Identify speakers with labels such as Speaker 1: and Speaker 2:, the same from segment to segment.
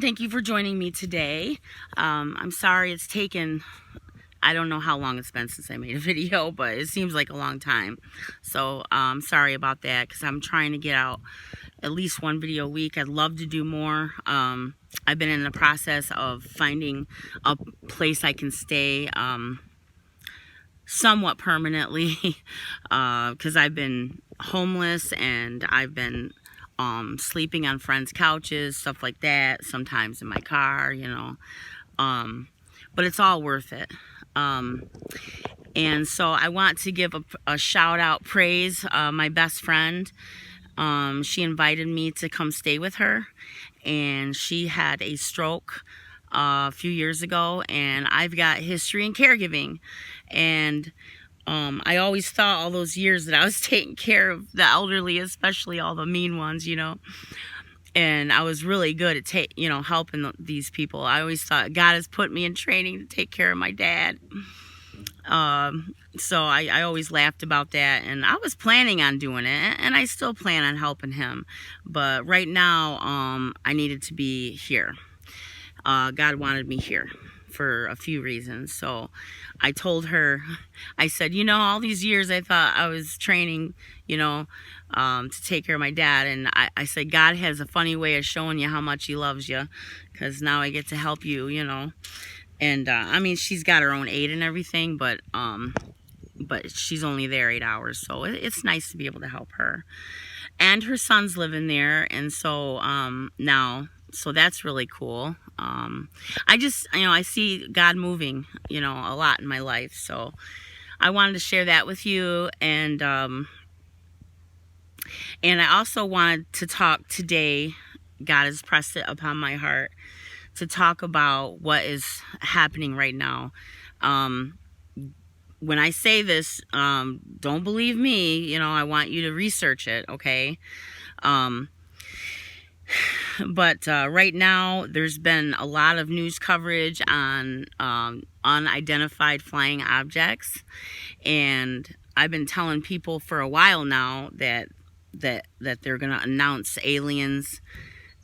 Speaker 1: Thank you for joining me today. I'm sorry it's taken, I don't know how long it's been since I made a video, but it seems like a long time. So sorry about that, because I'm trying to get out at least one video a week. I'd love to do more. I've been in the process of finding a place I can stay somewhat permanently because I've been homeless and I've been sleeping on friends' couches, stuff like that, sometimes in my car, but it's all worth it. And so I want to give a shout out praise. My best friend, she invited me to come stay with her, and she had a stroke a few years ago, and I've got history in caregiving. And I always thought all those years that I was taking care of the elderly, especially all the mean ones, and I was really good at helping these people. I always thought God has put me in training to take care of my dad. So I always laughed about that, and I was planning on doing it, and I still plan on helping him. But right now, I needed to be here. God wanted me here for a few reasons. So I told her, I said, all these years I thought I was training, to take care of my dad. And I said, God has a funny way of showing you how much he loves you, because now I get to help you, And I mean, she's got her own aid and everything, but she's only there 8 hours. So it's nice to be able to help her. And her son's living there. And so now, so that's really cool. I just, I see God moving, a lot in my life. So I wanted to share that with you. And I also wanted to talk today. God has pressed it upon my heart to talk about what is happening right now. When I say this, don't believe me. I want you to research it, okay? But right now, there's been a lot of news coverage on unidentified flying objects, and I've been telling people for a while now that they're going to announce aliens,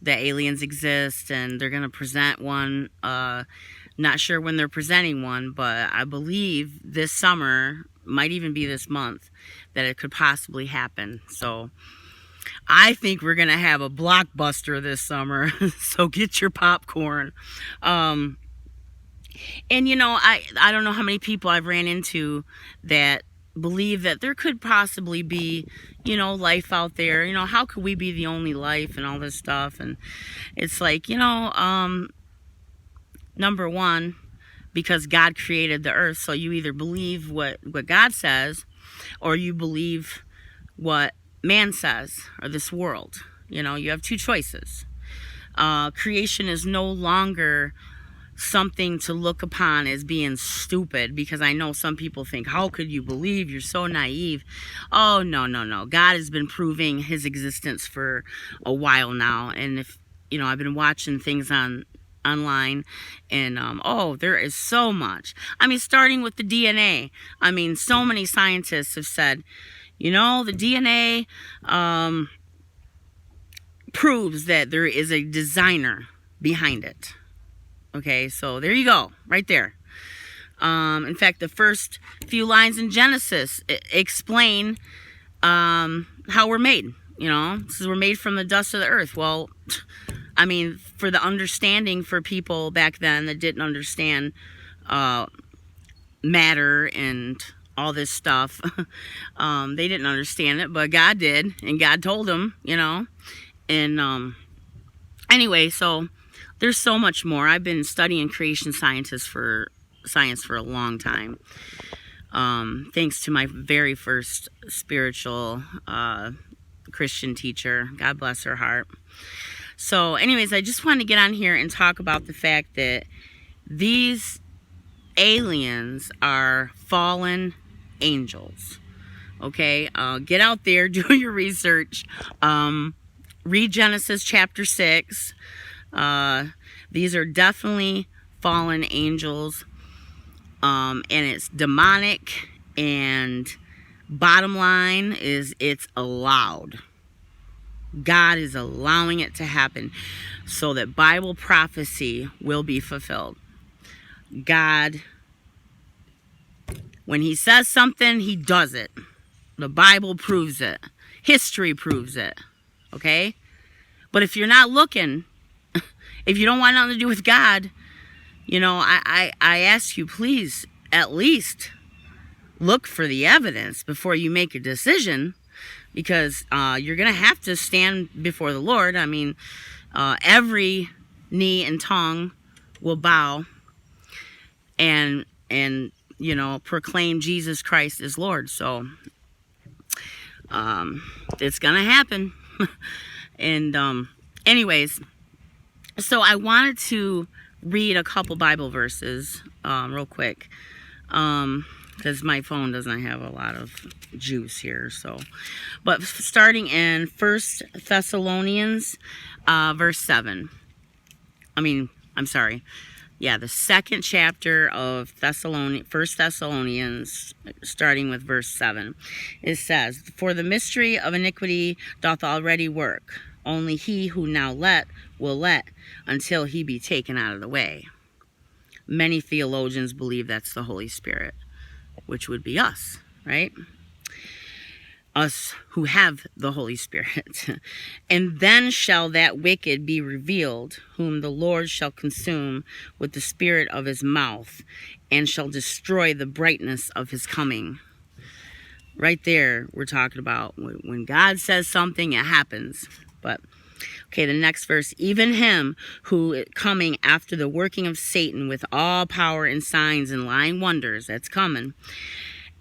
Speaker 1: that aliens exist, and they're going to present one. Not sure when they're presenting one, but I believe this summer, might even be this month, that it could possibly happen. So I think we're going to have a blockbuster this summer. So get your popcorn. And I don't know how many people I've ran into that believe that there could possibly be, life out there. How could we be the only life and all this stuff? And it's like, number one, because God created the earth, so you either believe what God says, or you believe what man says, or this world. You have two choices. Creation is no longer something to look upon as being stupid, because I know some people think, how could you believe? You're so naive. Oh, no. God has been proving his existence for a while now. And if, I've been watching things online, and there is so much. I mean, starting with the DNA. I mean, so many scientists have said, the DNA proves that there is a designer behind it. Okay, so there you go, right there. In fact, the first few lines in Genesis explain how we're made. This is, we're made from the dust of the earth. Well, I mean, for the understanding for people back then that didn't understand matter and all this stuff, they didn't understand it, but God did, and God told them, And anyway, so there's so much more. I've been studying creation science for a long time. Thanks to my very first spiritual Christian teacher. God bless her heart. So anyways, I just wanted to get on here and talk about the fact that these aliens are fallen angels. Okay? Get out there, do your research. Read Genesis chapter 6. These are definitely fallen angels. And it's demonic. And bottom line is, it's allowed. God is allowing it to happen so that Bible prophecy will be fulfilled. God, when he says something, he does it. The Bible proves it. History proves it. Okay? But if you're not looking, if you don't want nothing to do with God, I ask you, please, at least look for the evidence before you make a decision, because you're going to have to stand before the Lord. I mean, every knee and tongue will bow and proclaim Jesus Christ as Lord. So it's going to happen. And anyways, so I wanted to read a couple Bible verses real quick, because my phone doesn't have a lot of juice here. So, but starting in 1 Thessalonians verse 7. The second chapter of 1 Thessalonians, starting with verse 7. It says, "For the mystery of iniquity doth already work. Only he who now will let until he be taken out of the way." Many theologians believe that's the Holy Spirit, which would be us, right? Us who have the Holy Spirit. "And then shall that wicked be revealed, whom the Lord shall consume with the spirit of his mouth, and shall destroy the brightness of his coming." Right there, we're talking about when God says something, it happens. But okay, the next verse, "Even him who coming after the working of Satan with all power and signs and lying wonders," that's coming,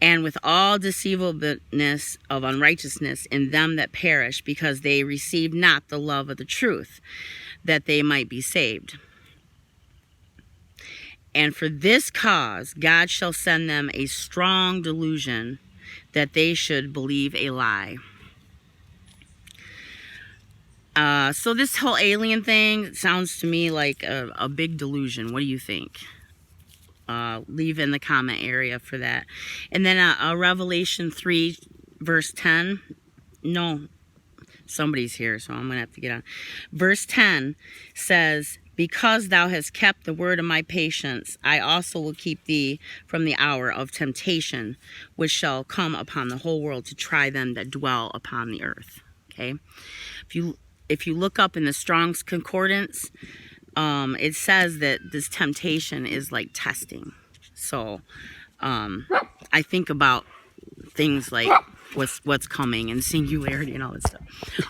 Speaker 1: "and with all deceivableness of unrighteousness in them that perish, because they receive not the love of the truth, that they might be saved. And for this cause God shall send them a strong delusion, that they should believe a lie." So this whole alien thing sounds to me like a big delusion. What do you think? Leave in the comment area for that. And then Revelation 3 verse 10. No, somebody's here, so I'm going to have to get on. Verse 10 says, "Because thou hast kept the word of my patience, I also will keep thee from the hour of temptation, which shall come upon the whole world to try them that dwell upon the earth." Okay? If you look up in the Strong's Concordance, it says that this temptation is like testing. So I think about things like what's coming and singularity and all that stuff.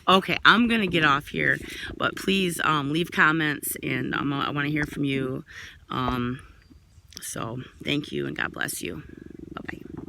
Speaker 1: Okay, I'm gonna get off here, but please leave comments, and I want to hear from you. So thank you, and God bless you.